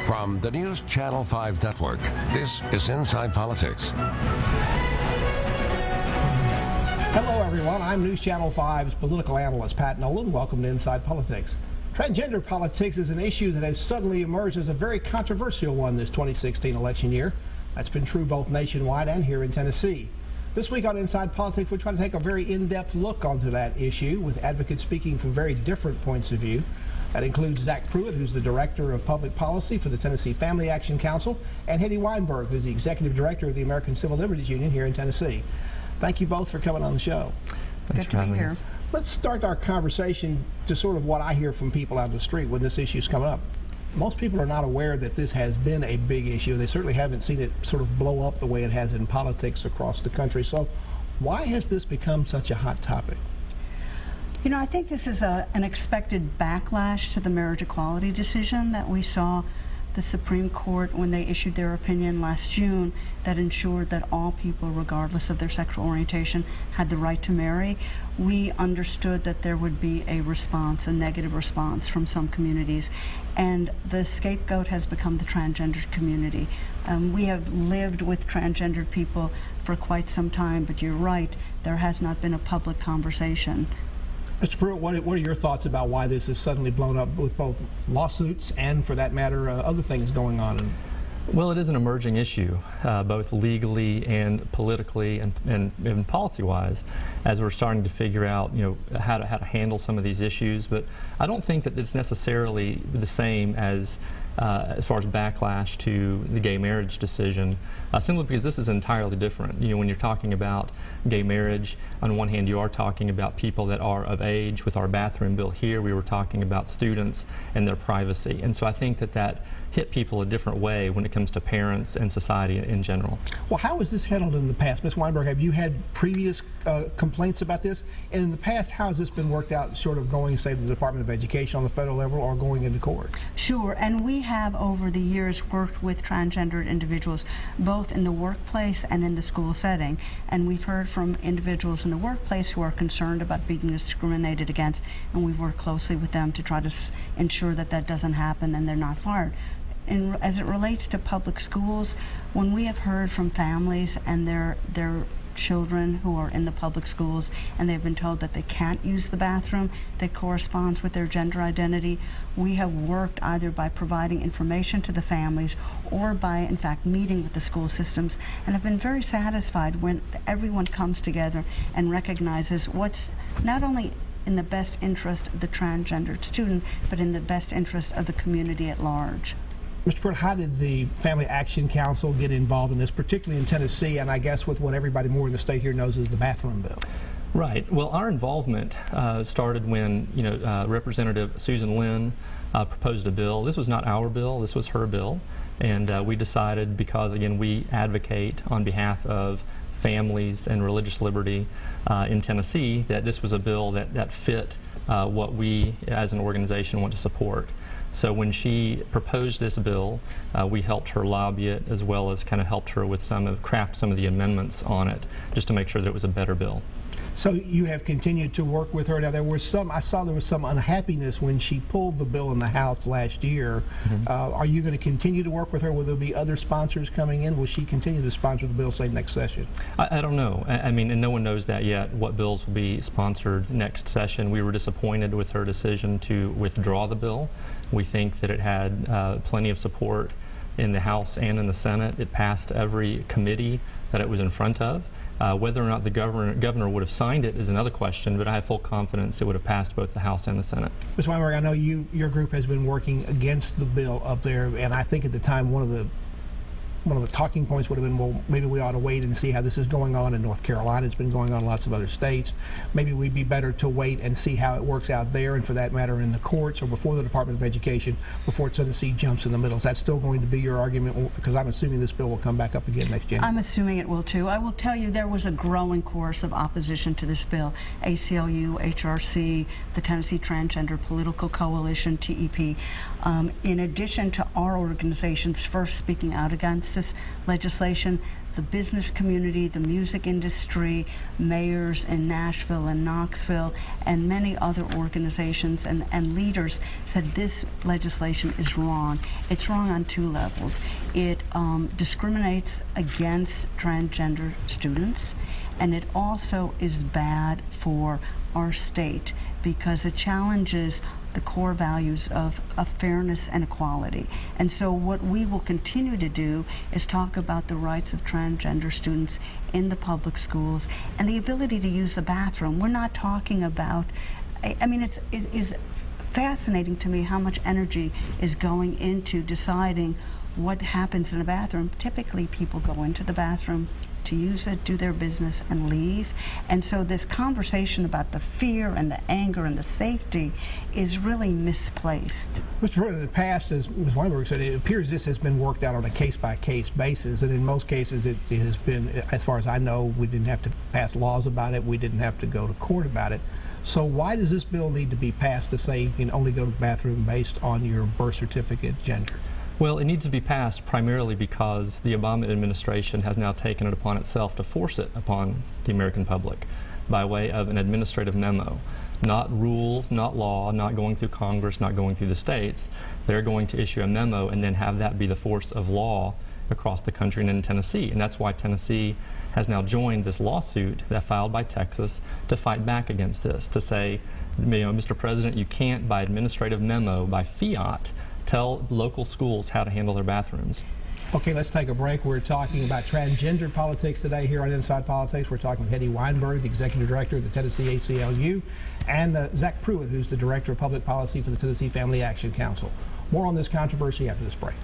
From the News Channel 5 Network, this is Inside Politics. Hello, everyone. I'm News Channel 5's political analyst, Pat Nolan. Welcome to Inside Politics. Transgender politics is an issue that has suddenly emerged as a very controversial one this 2016 election year. That's been true both nationwide and here in Tennessee. This week on Inside Politics, we're trying to take a very in-depth look onto that issue with advocates speaking from very different points of view. That includes Zach Pruitt, who's the Director of Public Policy for the Tennessee Family Action Council, and Hetty Weinberg, who's the Executive Director of the American Civil Liberties Union here in Tennessee. Thank you both for coming on the show. Good to be here. Let's start our conversation to sort of what I hear from people out in the street when this issue is coming up. Most people are not aware that this has been a big issue. They certainly haven't seen it sort of blow up the way it has in politics across the country. So why has this become such a hot topic? You know, I think this is an expected backlash to the marriage equality decision that we saw the Supreme Court when they issued their opinion last June that ensured that all people, regardless of their sexual orientation, had the right to marry. We understood that there would be a response, a negative response from some communities, and the scapegoat has become the transgender community. We have lived with transgendered people for quite some time, but you're right, there has not been a public conversation. Mr. Pruitt, what are your thoughts about why this has suddenly blown up with both lawsuits and, for that matter, other things going on? Well, it is an emerging issue, both legally and politically and policy-wise, as we're starting to figure out, how to handle some of these issues. But I don't think that it's necessarily the same as far as backlash to the gay marriage decision, simply because this is entirely different. When you're talking about gay marriage, on one hand you are talking about people that are of age. With our bathroom bill here, we were talking about students and their privacy. And so I think that hit people a different way when it comes to parents and society in general. Well, how was this handled in the past? Ms. Weinberg, have you had previous complaints about this? And in the past, how has this been worked out, sort of going, say, to the Department of Education on the federal level or going into court? Sure, and we have over the years worked with transgendered individuals both in the workplace and in the school setting, and we've heard from individuals in the workplace who are concerned about being discriminated against, and we work closely with them to try to ensure that that doesn't happen and they're not fired. And as it relates to public schools, when we have heard from families and their children who are in the public schools and they've been told that they can't use the bathroom that corresponds with their gender identity, we have worked either by providing information to the families or by, in fact, meeting with the school systems, and have been very satisfied when everyone comes together and recognizes what's not only in the best interest of the transgendered student, but in the best interest of the community at large. Mr. Pruitt, how did the Family Action Council get involved in this, particularly in Tennessee, and I guess with what everybody more in the state here knows is the bathroom bill? Right. Well, our involvement started when Representative Susan Lynn proposed a bill. This was not our bill. This was her bill. And we decided, because, again, we advocate on behalf of families and religious liberty in Tennessee, that this was a bill that fit what we as an organization want to support. So when she proposed this bill, we helped her lobby it, as well as kind of helped her with craft some of the amendments on it, just to make sure that it was a better bill. So you have continued to work with her. Now, I saw there was some unhappiness when she pulled the bill in the House last year. Mm-hmm. Are you going to continue to work with her? Will there be other sponsors coming in? Will she continue to sponsor the bill, say, next session? I don't know. I mean, and no one knows that yet, what bills will be sponsored next session. We were disappointed with her decision to withdraw the bill. We think that it had plenty of support in the House and in the Senate. It passed every committee that it was in front of. Whether or not the governor would have signed it is another question, but I have full confidence it would have passed both the House and the Senate. Ms. Weinberg, I know your group has been working against the bill up there, and I think at the time one of the talking points would have been, well, maybe we ought to wait and see how this is going on in North Carolina. It's been going on in lots of other states. Maybe we'd be better to wait and see how it works out there, and for that matter in the courts or before the Department of Education, before Tennessee jumps in the middle. Is that still going to be your argument? Because I'm assuming this bill will come back up again next January. I'm assuming it will too. I will tell you there was a growing chorus of opposition to this bill. ACLU, HRC, the Tennessee Transgender Political Coalition, TEP. In addition to our organizations first speaking out against passed this legislation, the business community, the music industry, mayors in Nashville and Knoxville, and many other organizations and leaders said this legislation is wrong. It's wrong on two levels. It discriminates against transgender students, and it also is bad for our state because it challenges the core values of fairness and equality. And so what we will continue to do is talk about the rights of transgender students in the public schools and the ability to use the bathroom. We're not talking about, I mean, it is fascinating to me how much energy is going into deciding what happens in a bathroom. Typically people go into the bathroom to use it, do their business, and leave. And so this conversation about the fear and the anger and the safety is really misplaced. Mr. President, in the past, as Ms. Weinberg said, it appears this has been worked out on a case-by-case basis, and in most cases it has been, as far as I know, we didn't have to pass laws about it, we didn't have to go to court about it. So why does this bill need to be passed to say you can only go to the bathroom based on your birth certificate gender? Well, it needs to be passed primarily because the Obama administration has now taken it upon itself to force it upon the American public by way of an administrative memo. Not rule, not law, not going through Congress, not going through the states. They're going to issue a memo and then have that be the force of law across the country and in Tennessee. And that's why Tennessee has now joined this lawsuit that filed by Texas to fight back against this, to say, Mr. President, you can't, by administrative memo, by fiat, tell local schools how to handle their bathrooms. Okay, let's take a break. We're talking about transgender politics today here on Inside Politics. We're talking with Hetty Weinberg, the Executive Director of the Tennessee ACLU, and Zach Pruitt, who's the Director of Public Policy for the Tennessee Family Action Council. More on this controversy after this break.